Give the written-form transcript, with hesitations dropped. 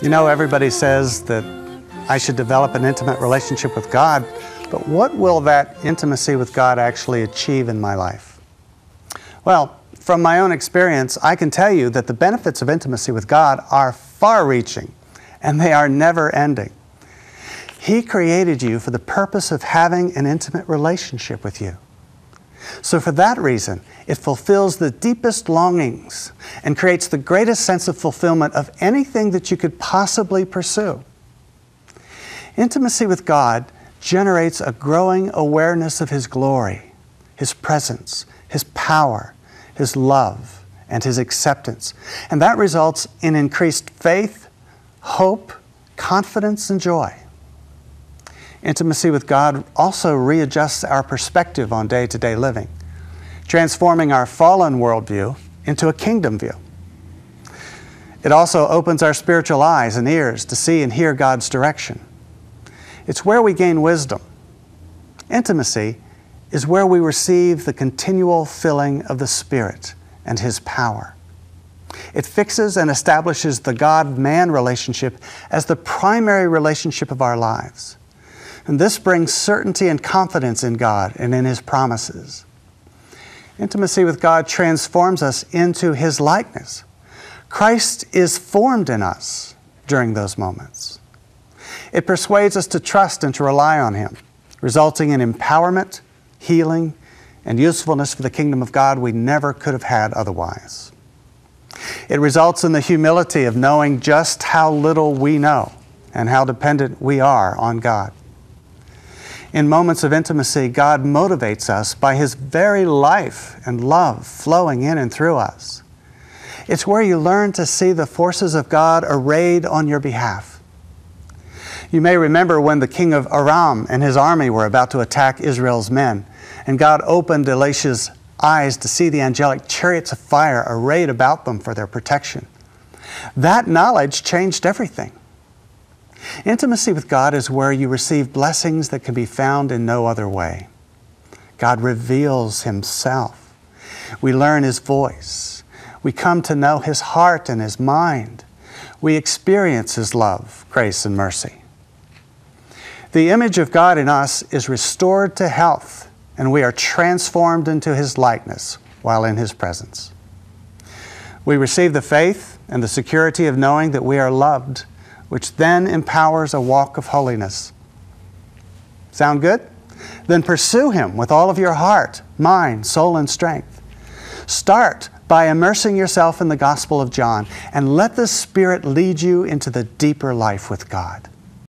You know, everybody says that I should develop an intimate relationship with God, but what will that intimacy with God actually achieve in my life? Well, from my own experience, I can tell you that the benefits of intimacy with God are far-reaching, and they are never-ending. He created you for the purpose of having an intimate relationship with you. So for that reason, it fulfills the deepest longings and creates the greatest sense of fulfillment of anything that you could possibly pursue. Intimacy with God generates a growing awareness of His glory, His presence, His power, His love, and His acceptance. And that results in increased faith, hope, confidence, and joy. Intimacy with God also readjusts our perspective on day-to-day living, transforming our fallen worldview into a kingdom view. It also opens our spiritual eyes and ears to see and hear God's direction. It's where we gain wisdom. Intimacy is where we receive the continual filling of the Spirit and His power. It fixes and establishes the God-man relationship as the primary relationship of our lives. And this brings certainty and confidence in God and in His promises. Intimacy with God transforms us into His likeness. Christ is formed in us during those moments. It persuades us to trust and to rely on Him, resulting in empowerment, healing, and usefulness for the kingdom of God we never could have had otherwise. It results in the humility of knowing just how little we know and how dependent we are on God. In moments of intimacy, God motivates us by His very life and love flowing in and through us. It's where you learn to see the forces of God arrayed on your behalf. You may remember when the king of Aram and his army were about to attack Israel's men, and God opened Elisha's eyes to see the angelic chariots of fire arrayed about them for their protection. That knowledge changed everything. Intimacy with God is where you receive blessings that can be found in no other way. God reveals Himself. We learn His voice. We come to know His heart and His mind. We experience His love, grace, and mercy. The image of God in us is restored to health, and we are transformed into His likeness while in His presence. We receive the faith and the security of knowing that we are loved, which then empowers a walk of holiness. Sound good? Then pursue Him with all of your heart, mind, soul, and strength. Start by immersing yourself in the Gospel of John and let the Spirit lead you into the deeper life with God.